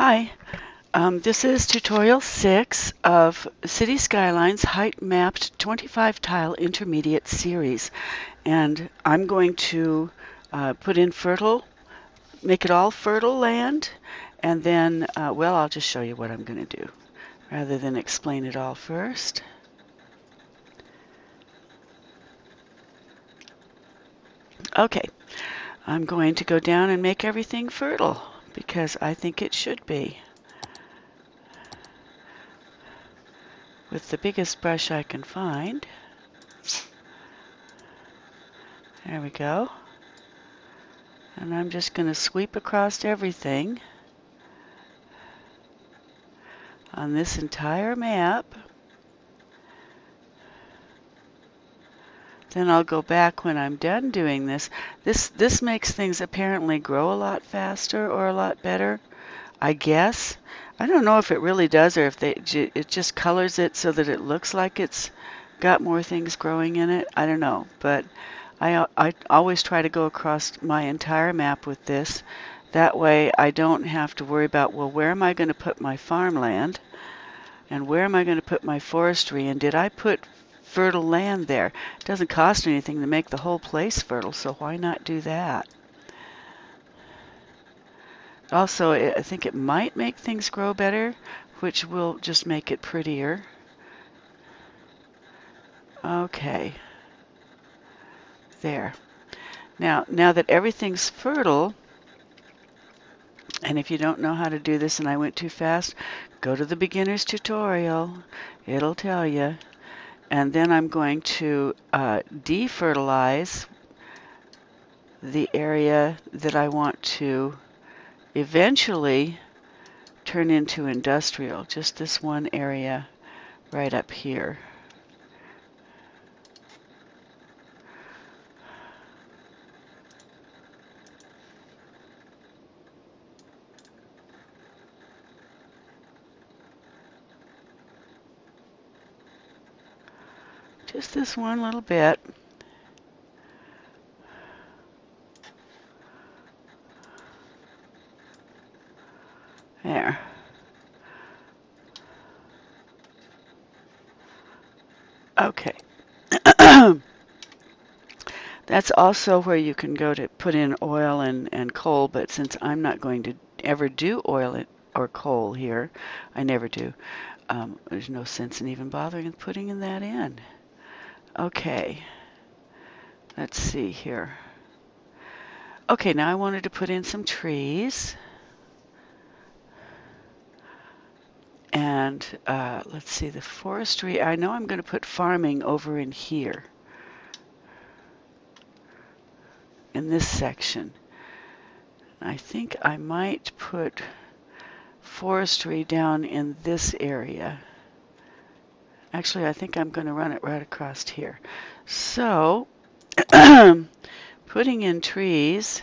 Hi, this is tutorial 6 of City Skylines HeightMapped 25 tile intermediate series, and I'm going to put in make it all fertile land, and then well, I'll just show you what I'm going to do rather than explain it all first. Okay, I'm going to go down and make everything fertile because I think it should be, with the biggest brush I can find. There we go. And I'm just going to sweep across everything on this entire map. Then I'll go back when I'm done doing this. This makes things apparently grow a lot faster or a lot better, I guess. I don't know if it really does or if it just colors it so that it looks like it's got more things growing in it. I don't know, but I always try to go across my entire map with this. That way I don't have to worry about, well, where am I going to put my farmland? And where am I going to put my forestry? And did I put fertile land there? It doesn't cost anything to make the whole place fertile, so why not do that? Also, I think it might make things grow better, which will just make it prettier. Okay. There. Now that everything's fertile, and if you don't know how to do this and I went too fast, go to the beginner's tutorial. It'll tell you. And then I'm going to defertilize the area that I want to eventually turn into industrial, just this one area right up here. Just this one little bit. There. Okay. That's also where you can go to put in oil and coal, but since I'm not going to ever do oil or coal here, I never do, there's no sense in even bothering putting that in. Okay. Let's see here. Okay, now I wanted to put in some trees. And let's see, the forestry, I know I'm going to put farming over in here, in this section. I think I might put forestry down in this area. Actually, I think I'm going to run it right across here. So, putting in trees,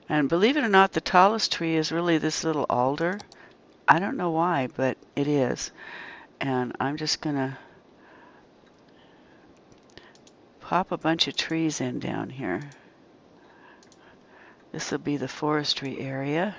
and believe it or not, the tallest tree is really this little alder. I don't know why, but it is. And I'm just going to pop a bunch of trees in down here. This will be the forestry area.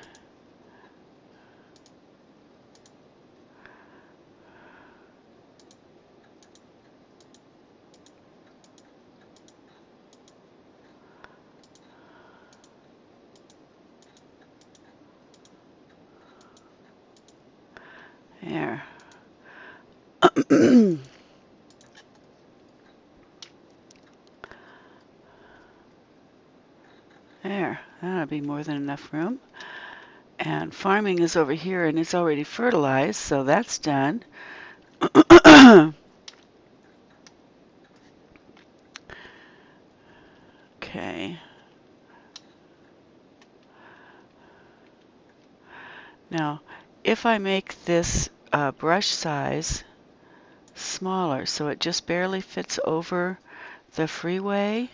There. There. That'll be more than enough room. And farming is over here, and it's already fertilized, so that's done. Okay. Now, if I make this brush size smaller, so it just barely fits over the freeway,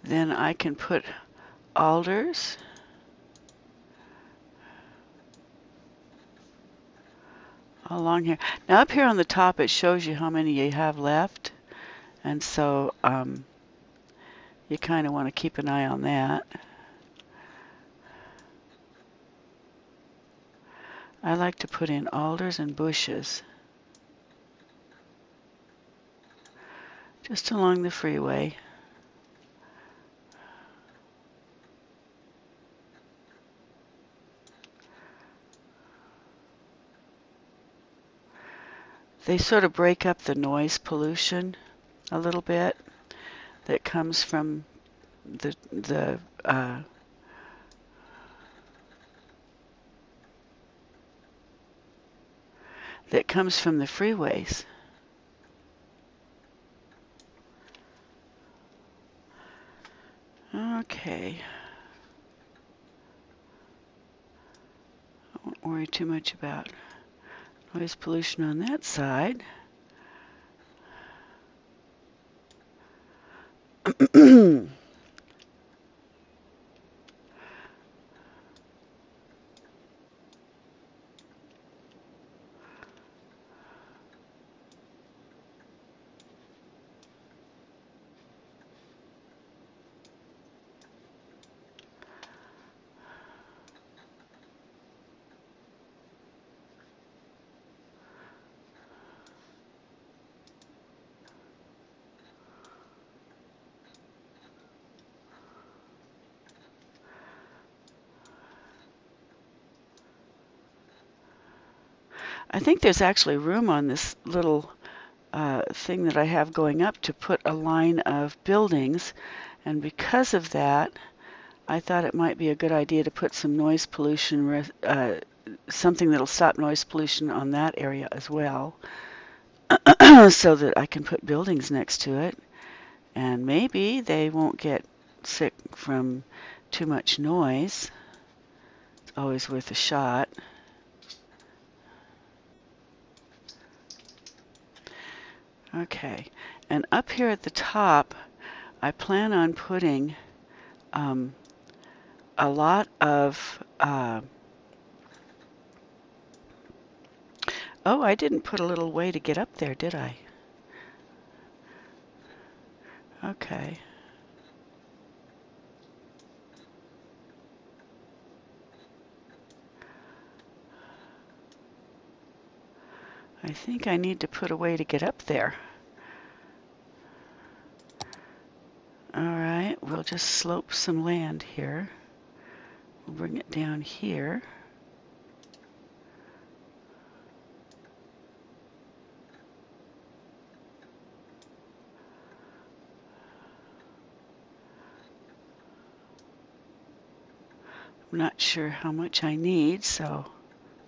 then I can put alders. all along here. Now up here on the top it shows you how many you have left, and so you kind of want to keep an eye on that. I like to put in alders and bushes just along the freeway. They sort of break up the noise pollution a little bit that comes from the that comes from the freeways. Okay. I won't worry too much about noise pollution on that side. I think there's actually room on this little thing that I have going up to put a line of buildings, and because of that I thought it might be a good idea to put some noise pollution, something that'll stop noise pollution on that area as well, so that I can put buildings next to it, and maybe they won't get sick from too much noise. It's always worth a shot. Okay, and up here at the top, I plan on putting a lot of, oh, I didn't put a little way to get up there, did I? Okay. I think I need to put a way to get up there. Alright, we'll just slope some land here. We'll bring it down here. I'm not sure how much I need, so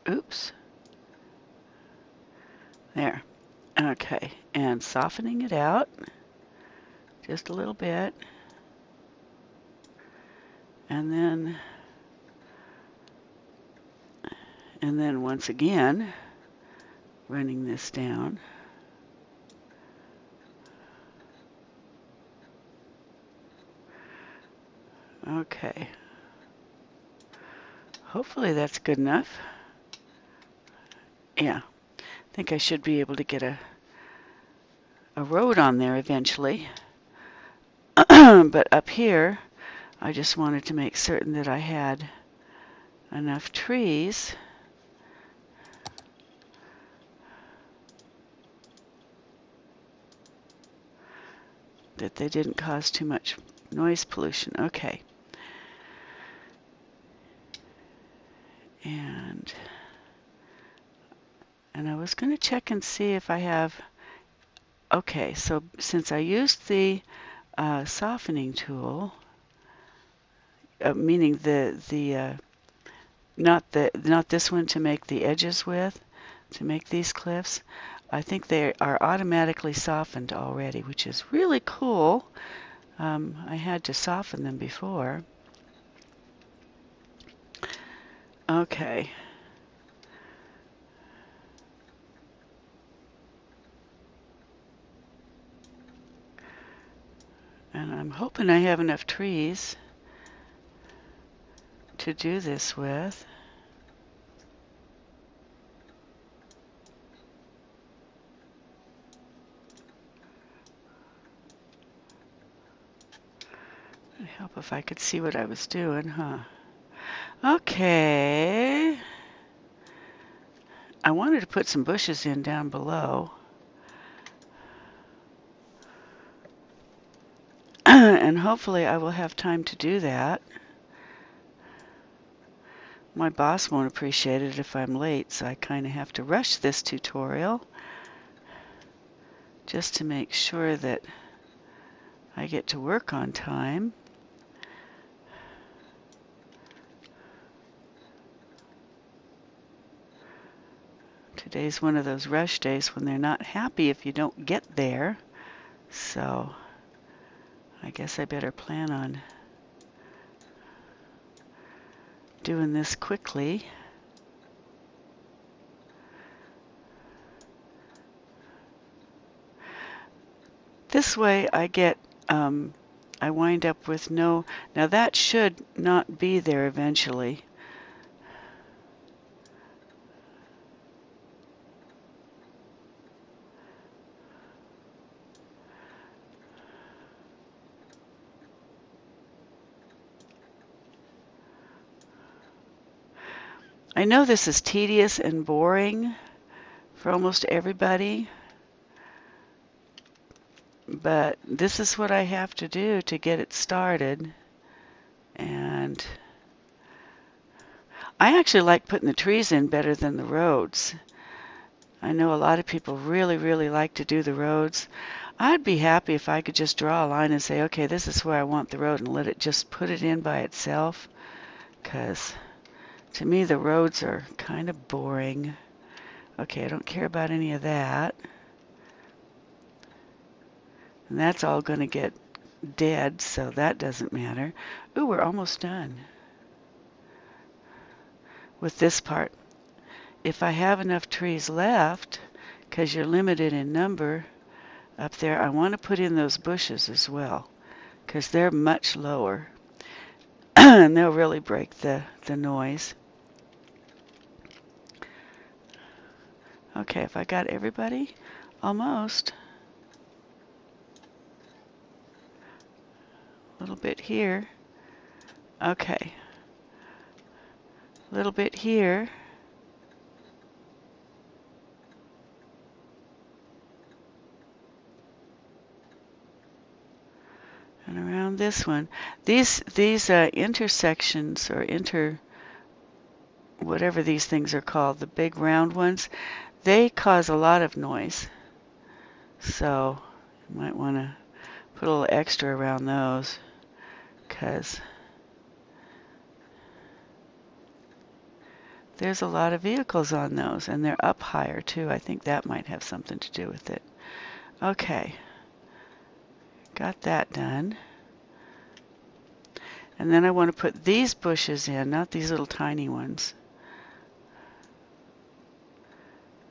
oops. There. Okay, and softening it out just a little bit. And then once again, running this down. Okay. Hopefully that's good enough. Yeah, I think I should be able to get a road on there eventually. But up here, I just wanted to make certain that I had enough trees that they didn't cause too much noise pollution. Okay. And I was going to check and see if I have, okay, so since I used the softening tool, meaning not this one to make the edges with, to make these cliffs, I think they are automatically softened already, which is really cool. I had to soften them before. Okay. And I'm hoping I have enough trees to do this with. Help if I could see what I was doing, huh? Okay. I wanted to put some bushes in down below. And hopefully I will have time to do that. My boss won't appreciate it if I'm late, so I kind of have to rush this tutorial just to make sure that I get to work on time. Today's one of those rush days when they're not happy if you don't get there. So I guess I better plan on doing this quickly. This way I get, I wind up with no, now that should not be there eventually. I know this is tedious and boring for almost everybody, but this is what I have to do to get it started. And I actually like putting the trees in better than the roads. I know a lot of people really like to do the roads. I'd be happy if I could just draw a line and say, okay, this is where I want the road, and let it just put it in by itself, because to me the roads are kind of boring. Okay, I don't care about any of that. And that's all going to get dead, so that doesn't matter. Ooh, we're almost done with this part. If I have enough trees left, because you're limited in number up there, I want to put in those bushes as well, because they're much lower and they'll really break the noise. Okay, if I got everybody, almost. A little bit here. Okay. A little bit here. And around this one. These intersections, or whatever these things are called, the big round ones, they cause a lot of noise. So you might want to put a little extra around those, because there's a lot of vehicles on those, and they're up higher too. I think that might have something to do with it. Okay, got that done. And then I want to put these bushes in, not these little tiny ones.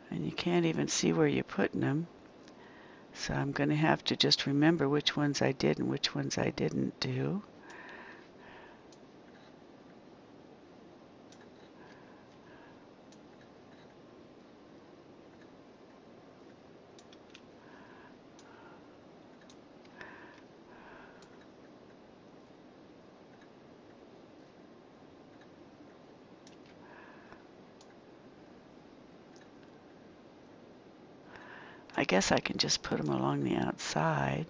And you can't even see where you're putting them. So I'm going to have to just remember which ones I did and which ones I didn't do. I guess I can just put them along the outside.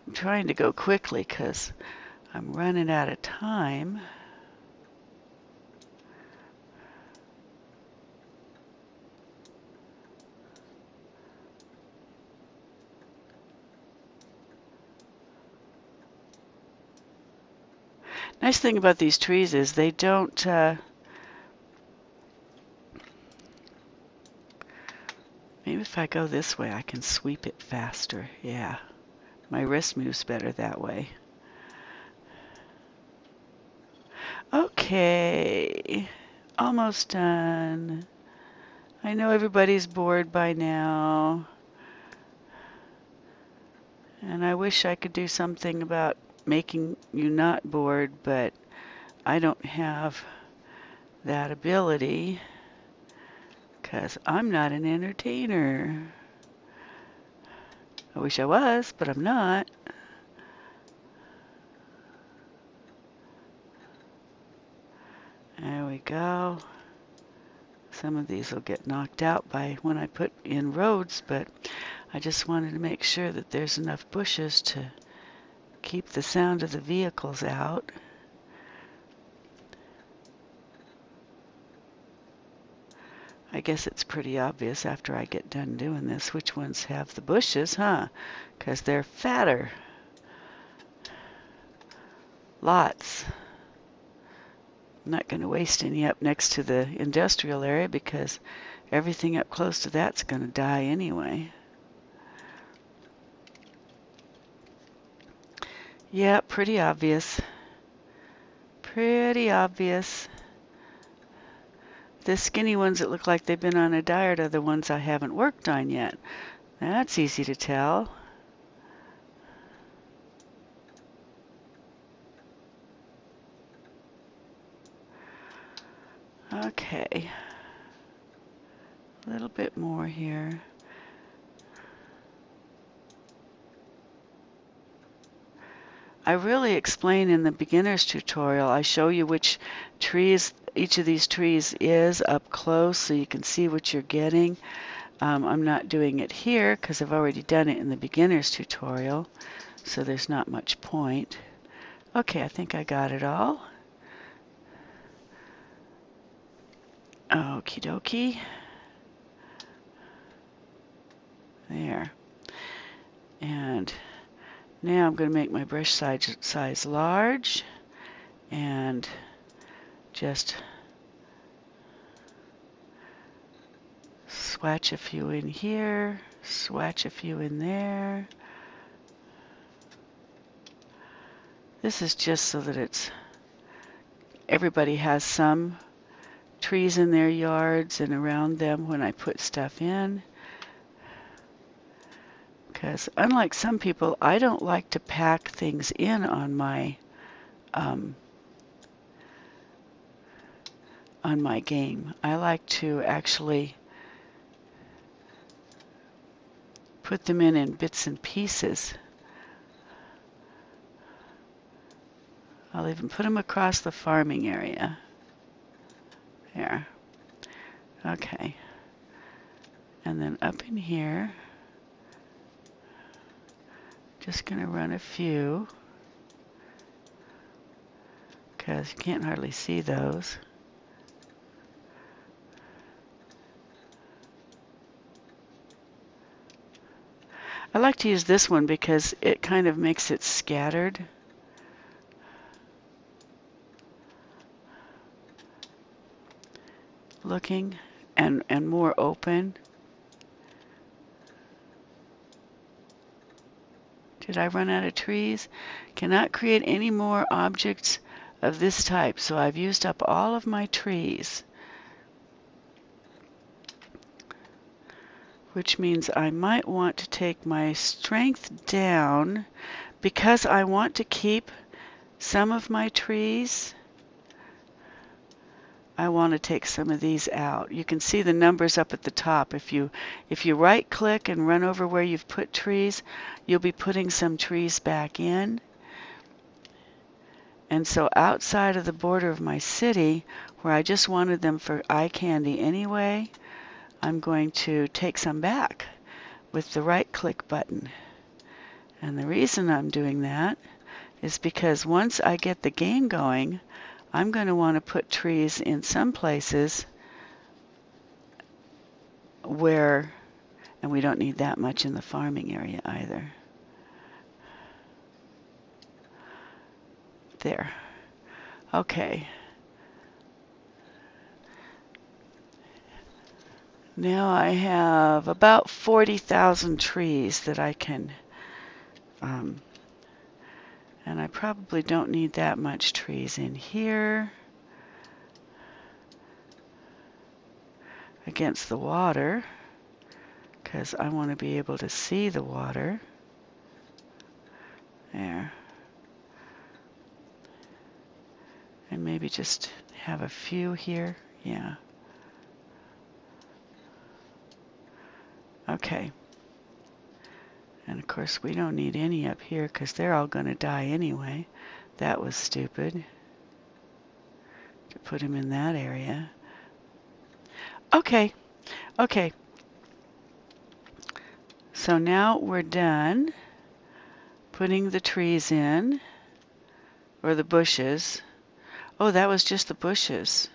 I'm trying to go quickly because I'm running out of time. Nice thing about these trees is they don't, maybe if I go this way I can sweep it faster. Yeah, my wrist moves better that way. Okay, almost done. I know everybody's bored by now, and I wish I could do something about making you not bored, but I don't have that ability. 'cause I'm not an entertainer. I wish I was, but I'm not. There we go. Some of these will get knocked out by when I put in roads, but I just wanted to make sure that there's enough bushes to keep the sound of the vehicles out. I guess it's pretty obvious after I get done doing this which ones have the bushes, huh? 'Cause they're fatter. Lots. I'm not going to waste any up next to the industrial area because everything up close to that's going to die anyway. Yeah, pretty obvious. Pretty obvious. The skinny ones that look like they've been on a diet are the ones I haven't worked on yet. That's easy to tell. Okay. A little bit more here. I really explain in the beginner's tutorial. I show you which trees each of these trees is up close so you can see what you're getting. I'm not doing it here because I've already done it in the beginner's tutorial, so there's not much point. Okay, I think I got it all. Okie dokie. There. And now I'm going to make my brush size large and just swatch a few in here, swatch a few in there. This is just so that everybody has some trees in their yards and around them when I put stuff in. Because unlike some people, I don't like to pack things in on my game. I like to actually put them in bits and pieces. I'll even put them across the farming area. There. Okay. And then up in here, just going to run a few because you can't hardly see those. I like to use this one because it kind of makes it scattered. Looking and more open. Did I run out of trees? Cannot create any more objects of this type, so I've used up all of my trees. Which means I might want to take my strength down because I want to keep some of my trees. I want to take some of these out. You can see the numbers up at the top. If you right click and run over where you've put trees, you'll be putting some trees back in. And so outside of the border of my city, where I just wanted them for eye candy anyway, I'm going to take some back with the right click button. And the reason I'm doing that is because once I get the game going, I'm going to want to put trees in some places where, and we don't need that much in the farming area either. There. Okay. Now I have about 40,000 trees that I can, and I probably don't need that much trees in here against the water because I want to be able to see the water. There. And maybe just have a few here. Yeah. Okay. And of course we don't need any up here because they're all going to die anyway. That was stupid to put them in that area. Okay, okay. So now we're done putting the trees in, or the bushes. Oh, that was just the bushes.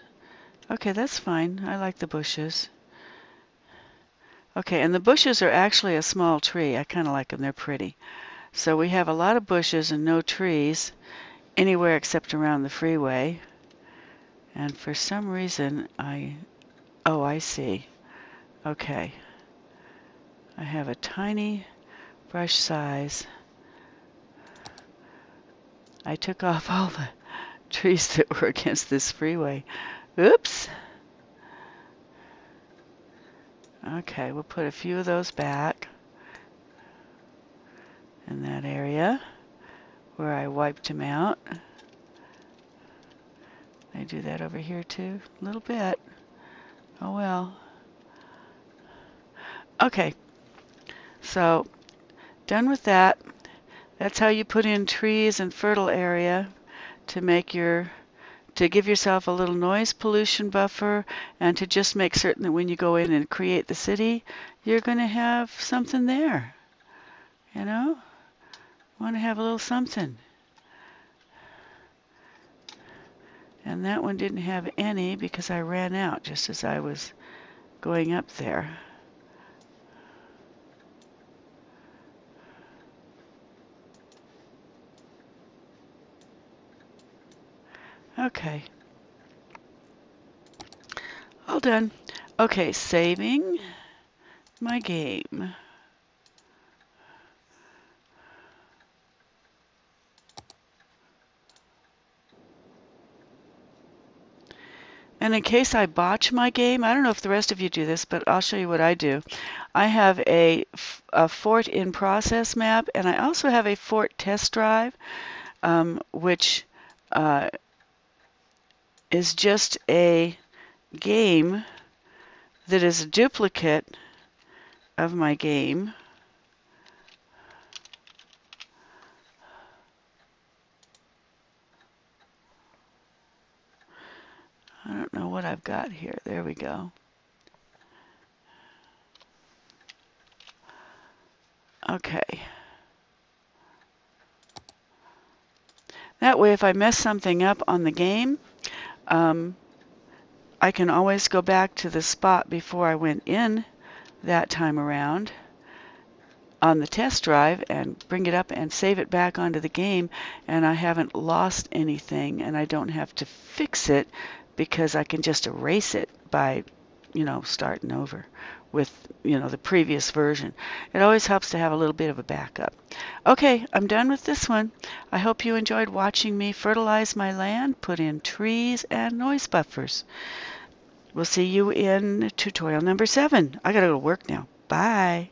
Okay, that's fine. I like the bushes. Okay, and the bushes are actually a small tree. I kind of like them. They're pretty. So we have a lot of bushes and no trees anywhere except around the freeway. And for some reason, oh, I see. Okay. I have a tiny brush size. I took off all the trees that were against this freeway. Oops. Okay, we'll put a few of those back in that area where I wiped them out. I do that over here too, a little bit. Oh well. Okay, so done with that. That's how you put in trees and fertile area to give yourself a little noise pollution buffer, and to just make certain that when you go in and create the city, you're going to have something there. You know? Want to have a little something. And that one didn't have any because I ran out just as I was going up there. Okay. All done. Okay, saving my game. And in case I botch my game, I don't know if the rest of you do this, but I'll show you what I do. I have a fort in process map, and I also have a fort test drive, which is just a game that is a duplicate of my game. I don't know what I've got here. There we go. Okay. That way, if I mess something up on the game, I can always go back to the spot before I went in that time around on the test drive and bring it up and save it back onto the game, and I haven't lost anything, and I don't have to fix it because I can just erase it by, starting over with, the previous version. It always helps to have a little bit of a backup. Okay, I'm done with this one. I hope you enjoyed watching me fertilize my land, put in trees and noise buffers. We'll see you in tutorial number 7. I gotta go to work now. Bye.